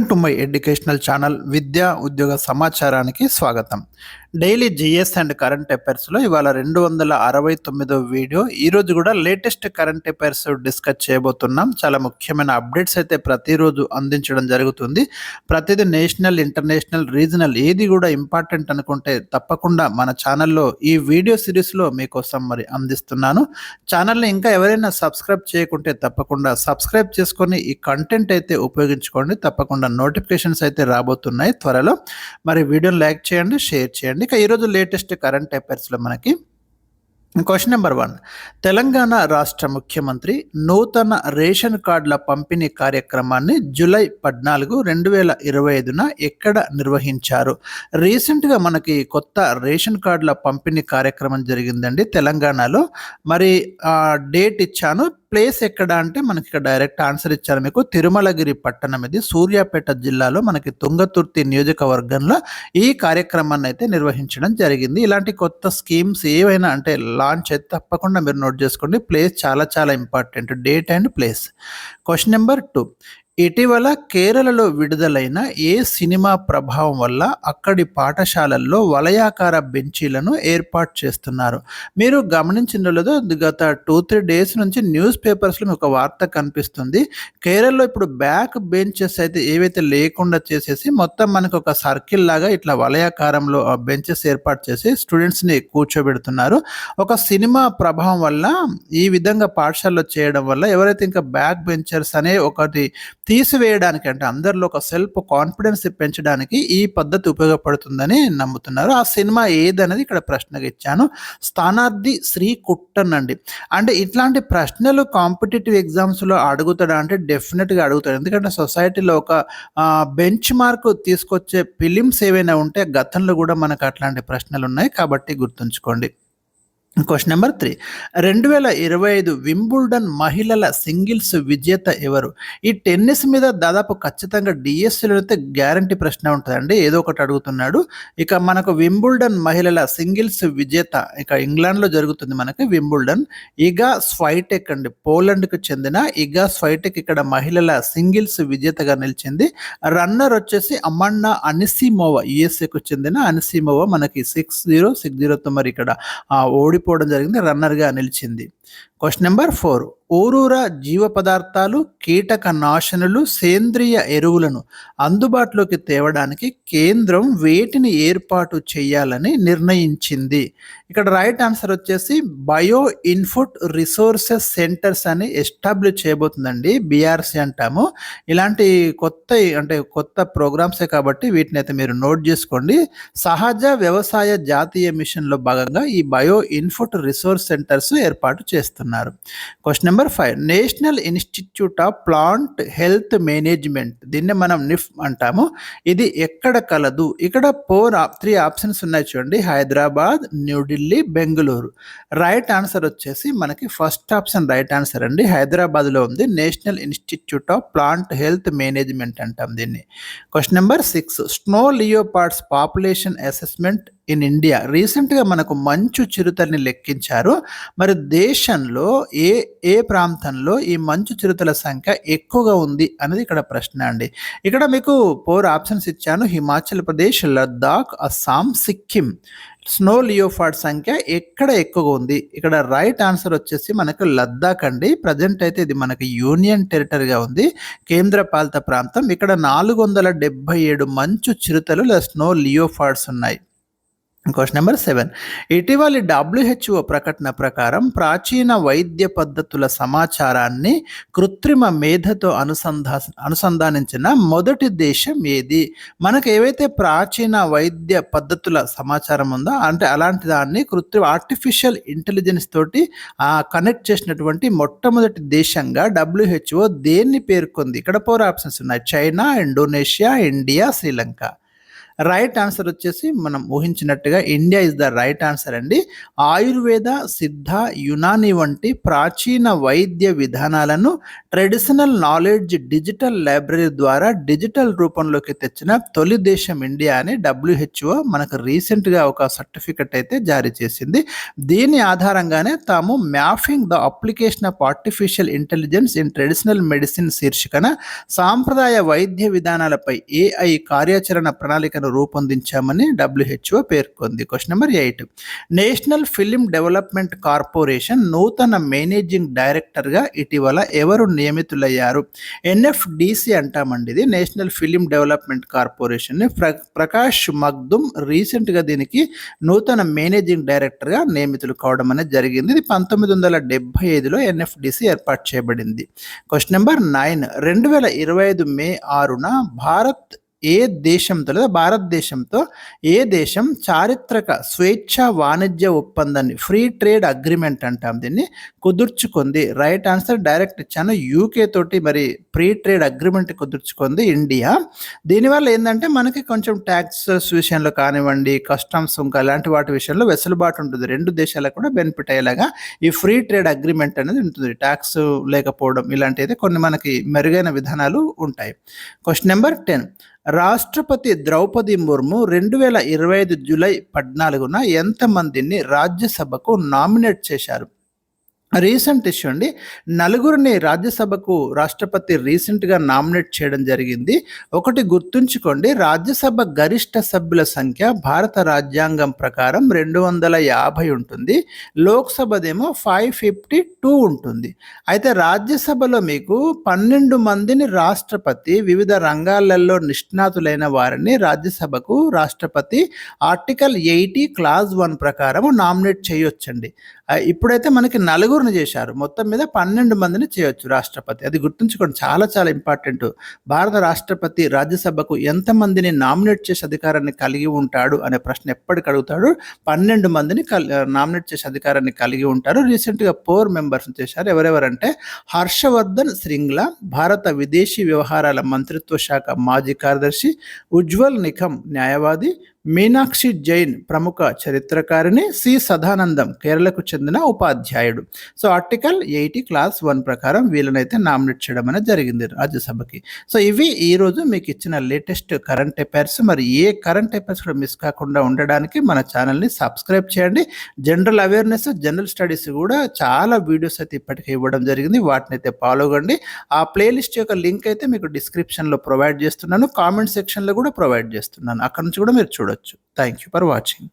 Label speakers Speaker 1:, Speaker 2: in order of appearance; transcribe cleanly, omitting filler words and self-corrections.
Speaker 1: Welcome to my educational channel విద్యా ఉద్యోగ సమాచారానికి స్వాగతం. డైలీ జిఎస్ అండ్ కరెంట్ అఫైర్స్లో ఇవాళ 269వ వీడియో. ఈరోజు కూడా లేటెస్ట్ కరెంట్ అఫైర్స్ డిస్కస్ చేయబోతున్నాం. చాలా ముఖ్యమైన అప్డేట్స్ అయితే ప్రతిరోజు అందించడం జరుగుతుంది. ప్రతిదీ నేషనల్, ఇంటర్నేషనల్, రీజనల్ ఏది కూడా ఇంపార్టెంట్ అనుకుంటే తప్పకుండా మన ఛానల్లో ఈ వీడియో సిరీస్లో మీకోసం మరి అందిస్తున్నాను. ఛానల్ని ఇంకా ఎవరైనా సబ్స్క్రైబ్ చేయకుంటే తప్పకుండా సబ్స్క్రైబ్ చేసుకొని ఈ కంటెంట్ అయితే ఉపయోగించుకోండి. తప్పకుండా నోటిఫికేషన్స్ అయితే రాబోతున్నాయి త్వరలో. మరి వీడియోని లైక్ చేయండి, షేర్ చేయండి. ఇక ఈరోజు లేటెస్ట్ కరెంట్ అఫైర్స్లో మనకి క్వశ్చన్ నెంబర్ 1, తెలంగాణ రాష్ట్ర ముఖ్యమంత్రి నూతన రేషన్ కార్డుల పంపిణీ కార్యక్రమాన్ని జూలై 14, 2025న ఎక్కడ నిర్వహించారు? రీసెంట్గా మనకి కొత్త రేషన్ కార్డుల పంపిణీ కార్యక్రమం జరిగిందండి తెలంగాణలో. మరి డేట్ ఇచ్చాను, ప్లేస్ ఎక్కడ అంటే మనకి ఇక్కడ డైరెక్ట్ ఆన్సర్ ఇచ్చారు మీకు. తిరుమలగిరి పట్టణం, ఇది సూర్యాపేట జిల్లాలో మనకి తుంగతుర్తి నియోజకవర్గంలో ఈ కార్యక్రమాన్ని అయితే నిర్వహించడం జరిగింది. ఇలాంటి కొత్త స్కీమ్స్ ఏవైనా అంటే లాంచ్ అయితే తప్పకుండా మీరు నోట్ చేసుకోండి. ప్లేస్ చాలా చాలా important, date and place. Question number 2, ఇటీవల కేరళలో విడుదలైన ఏ సినిమా ప్రభావం వల్ల అక్కడి పాఠశాలల్లో వలయాకార బెంచీలను ఏర్పాటు చేస్తున్నారు? మీరు గమనించిన లేదో, గత 2-3 డేస్ నుంచి న్యూస్ పేపర్స్లో మీకు ఒక వార్త కనిపిస్తుంది. కేరళలో ఇప్పుడు బ్యాక్ బెంచెస్ అయితే ఏవైతే లేకుండా చేసేసి మొత్తం మనకు ఒక సర్కిల్ లాగా ఇట్లా వలయాకారంలో బెంచెస్ ఏర్పాటు చేసి స్టూడెంట్స్ని కూర్చోబెడుతున్నారు. ఒక సినిమా ప్రభావం వల్ల ఈ విధంగా పాఠశాలలో చేయడం వల్ల ఎవరైతే ఇంకా బ్యాక్ బెంచర్స్ అనే ఒకటి తీసివేయడానికి, అంటే అందరిలో ఒక సెల్ఫ్ కాన్ఫిడెన్స్ పెంచడానికి ఈ పద్ధతి ఉపయోగపడుతుందని నమ్ముతున్నారు. ఆ సినిమా ఏదనేది ఇక్కడ ప్రశ్నగా ఇచ్చాను. స్థానార్థి శ్రీ కుట్టన్ అండి. అంటే ఇట్లాంటి ప్రశ్నలు కాంపిటేటివ్ ఎగ్జామ్స్లో అడుగుతాడా అంటే డెఫినెట్గా అడుగుతాడు. ఎందుకంటే సొసైటీలో ఒక బెంచ్ మార్క్ తీసుకొచ్చే ఫిలిమ్స్ ఏవైనా ఉంటే గతంలో కూడా మనకు అట్లాంటి ప్రశ్నలు ఉన్నాయి, కాబట్టి గుర్తుంచుకోండి. క్వశ్చన్ నెంబర్ 3, 2025 వింబుల్డన్ మహిళల సింగిల్స్ విజేత ఎవరు? ఈ టెన్నిస్ మీద దాదాపు ఖచ్చితంగా డిఎస్సీలో అయితే గ్యారంటీ ప్రశ్న ఉంటుందండి, ఏదో ఒకటి అడుగుతున్నాడు. ఇక మనకు వింబుల్డన్ మహిళల సింగిల్స్ విజేత ఇక ఇంగ్లాండ్లో జరుగుతుంది మనకి వింబుల్డన్. ఇగా స్వైటెక్ అండి, పోలాండ్కు చెందిన ఇగా స్వైటెక్ ఇక్కడ మహిళల సింగిల్స్ విజేతగా నిలిచింది. రన్నర్ వచ్చేసి అమన్నా అనిసిమోవా, యుఎస్ఏకు చెందిన అనిసిమోవా మనకి 6-0, 6-0తో మరి ఇక్కడ ఓడిపోవడం జరిగింది, రన్నర్గా నిలిచింది. క్వశ్చన్ నెంబర్ 4, ఊరూరా జీవ పదార్థాలు, కీటక నాశనులు, సేంద్రియ ఎరువులను అందుబాటులోకి తేవడానికి కేంద్రం వేటిని ఏర్పాటు చేయాలని నిర్ణయించింది? ఇక్కడ రైట్ ఆన్సర్ వచ్చేసి బయో ఇన్పుట్ రిసోర్సెస్ సెంటర్స్ అని ఎస్టాబ్లిష్ చేయబోతుందండి, బీఆర్సీ అంటాము. ఇలాంటి కొత్త ప్రోగ్రామ్సే కాబట్టి వీటిని అయితే మీరు నోట్ చేసుకోండి. సహజ వ్యవసాయ జాతీయ మిషన్లో భాగంగా ఈ బయో ఇన్పుట్ రిసోర్స్ సెంటర్స్ ఏర్పాటు చేస్తున్నారు. Question number 5, national institute of plant health management, దీన్ని మనం నిఫ్ అంటాము. ఇది ఎక్కడ కలదు? ఇక్కడ 3 ఆప్షన్స్ ఉన్నాయి చూడండి, హైదరాబాద్, న్యూఢిల్లీ, బెంగళూరు. రైట్ ఆన్సర్ వచ్చేసి మనకి ఫస్ట్ ఆప్షన్ రైట్ ఆన్సర్ అండి, హైదరాబాద్లో ఉంది. National institute of plant health management అంటాం దీన్ని. Question number 6, snow leopards population assessment in India. రీసెంట్గా మనకు మంచు చిరుతల్ని లెక్కించారు. మరి దేశంలో ఏ ప్రాంతంలో ఈ మంచు చిరుతల సంఖ్య ఎక్కువగా ఉంది అనేది ఇక్కడ ప్రశ్న అండి. ఇక్కడ మీకు 4 ఆప్షన్స్ ఇచ్చాను, హిమాచల్ ప్రదేశ్, లద్దాఖ్, అస్సాం, సిక్కిం. స్నో లియోపార్డ్ సంఖ్య ఎక్కడ ఎక్కువగా ఉంది? ఇక్కడ రైట్ ఆన్సర్ వచ్చేసి మనకు లద్దాఖ్ అండి. ప్రజెంట్ అయితే ఇది మనకి యూనియన్ టెరిటరీగా ఉంది, కేంద్ర పాలిత ప్రాంతం. ఇక్కడ 477 మంచు చిరుతలు లేదా స్నో లియోపార్డ్స్ ఉన్నాయి. క్వశ్చన్ నెంబర్ 7, ఇటీవలి WHO ప్రకటన ప్రకారం ప్రాచీన వైద్య పద్ధతుల సమాచారాన్ని కృత్రిమ మేధతో అనుసంధానించిన మొదటి దేశం ఏది? మనకు ఏవైతే ప్రాచీన వైద్య పద్ధతుల సమాచారం ఉందో అంటే అలాంటి దాన్ని ఆర్టిఫిషియల్ ఇంటెలిజెన్స్ తోటి కనెక్ట్ చేసినటువంటి మొట్టమొదటి దేశంగా WHO దేన్ని పేర్కొంది? ఇక్కడ 4 ఆప్షన్స్ ఉన్నాయి, China, Indonesia, India, Sri Lanka. Right answer వచ్చేసి మనం ఊహించినట్టుగా India is the right answer అండి. ఆయుర్వేద, సిద్ధ, యునాని వంటి ప్రాచీన వైద్య విధానాలను ట్రెడిషనల్ నాలెడ్జ్ డిజిటల్ లైబ్రరీ ద్వారా డిజిటల్ రూపంలోకి తెచ్చిన తొలి దేశం ఇండియా అని WHO మనకు రీసెంట్గా ఒక సర్టిఫికెట్ అయితే జారీ చేసింది. దీని ఆధారంగానే తాము mapping the application of artificial intelligence in traditional medicine శీర్షికన సాంప్రదాయ వైద్య విధానాలపై AI కార్యాచరణ ప్రణాళికను రూపొందించామని WHO పేర్కొంది. Question number 8. National film development corporation నూతన మేనేజింగ్ డైరెక్టర్గా ఇటీవల ఎవరు నియమితులయ్యారు? NFDC అంటామండి. ఇది national film development corporation. Prakash Magdum రీసెంట్గా దీనికి నూతన మేనేజింగ్ డైరెక్టర్గా నియమితులు కావడం అనేది జరిగింది. ఇది 1975లో NFDC ఏర్పాటు చేయబడింది. Question number 9. 2025 మే 6న భారతదేశంతో ఏ దేశం చారిత్రక స్వేచ్ఛ వాణిజ్య ఒప్పందాన్ని, ఫ్రీ ట్రేడ్ అగ్రిమెంట్ అంటాం దీన్ని, కుదుర్చుకుంది? రైట్ ఆన్సర్ డైరెక్ట్ ఇచ్చాను. UK తోటి మరి ఫ్రీ ట్రేడ్ అగ్రిమెంట్ కుదుర్చుకుంది ఇండియా. దీనివల్ల ఏంటంటే మనకి కొంచెం ట్యాక్సెస్ విషయంలో కానివ్వండి, కస్టమ్స్ సుంక అలాంటి వాటి విషయంలో వెసులుబాటు ఉంటుంది. రెండు దేశాలకు కూడా బెనిఫిట్ అయ్యేలాగా ఈ ఫ్రీ ట్రేడ్ అగ్రిమెంట్ అనేది ఉంటుంది. ట్యాక్స్ లేకపోవడం ఇలాంటివి కొన్ని మనకి మెరుగైన విధానాలు ఉంటాయి. Question number 10. రాష్ట్రపతి ద్రౌపది ముర్ము 2025 జూలై 14న ఎంతమందిని రాజ్యసభకు నామినేట్ చేశారు? రీసెంట్ ఇష్యూ అండి. నలుగురిని రాజ్యసభకు రాష్ట్రపతి రీసెంట్గా నామినేట్ చేయడం జరిగింది. ఒకటి గుర్తుంచుకోండి, రాజ్యసభ గరిష్ట సభ్యుల సంఖ్య భారత రాజ్యాంగం ప్రకారం 250 ఉంటుంది. లోక్సభదేమో 552 ఉంటుంది. అయితే రాజ్యసభలో మీకు 12 మందిని రాష్ట్రపతి వివిధ రంగాలలో నిష్ణాతులైన వారిని రాజ్యసభకు రాష్ట్రపతి ఆర్టికల్ 80 క్లాజ్ 1 ప్రకారం నామినేట్ చేయొచ్చండి. ఇప్పుడైతే మనకి నలుగురిని చేశారు. మొత్తం మీద 12 మందిని చేయొచ్చు రాష్ట్రపతి. అది గుర్తుంచుకోండి, చాలా చాలా ఇంపార్టెంట్. భారత రాష్ట్రపతి రాజ్యసభకు ఎంతమందిని నామినేట్ చేసే అధికారాన్ని కలిగి ఉంటాడు అనే ప్రశ్న ఎప్పటికి అడుగుతాడు. 12 మందిని నామినేట్ చేసే అధికారాన్ని కలిగి ఉంటారు. రీసెంట్గా 4 మెంబర్స్ చేశారు. ఎవరెవరంటే హర్షవర్ధన్ శ్రింగ్లా, భారత విదేశీ వ్యవహారాల మంత్రిత్వ శాఖ మాజీ కార్యదర్శి, ఉజ్వల్ నిఖమ్ న్యాయవాది, మీనాక్షి జైన్ ప్రముఖ చరిత్రకారిణి, సి సదానందం కేరళకు చెందిన ఉపాధ్యాయుడు. సో ఆర్టికల్ 80 క్లాస్ 1 ప్రకారం వీళ్ళనైతే నామినేట్ చేయడం అనేది జరిగింది రాజ్యసభకి. సో ఇవి ఈరోజు మీకు ఇచ్చిన లేటెస్ట్ కరెంట్ అఫైర్స్. మరి ఏ కరెంట్ అఫైర్స్ కూడా మిస్ కాకుండా ఉండడానికి మన ఛానల్ని సబ్స్క్రైబ్ చేయండి. జనరల్ అవేర్నెస్, జనరల్ స్టడీస్ కూడా చాలా వీడియోస్ అయితే ఇప్పటికే ఇవ్వడం జరిగింది. వాటిని అయితే ఫాలో కండి. ఆ ప్లేలిస్ట్ యొక్క లింక్ అయితే మీకు డిస్క్రిప్షన్లో ప్రొవైడ్ చేస్తున్నాను, కామెంట్ సెక్షన్లో కూడా ప్రొవైడ్ చేస్తున్నాను. అక్కడ నుంచి కూడా మీరు చూడొచ్చు. Thank you for watching.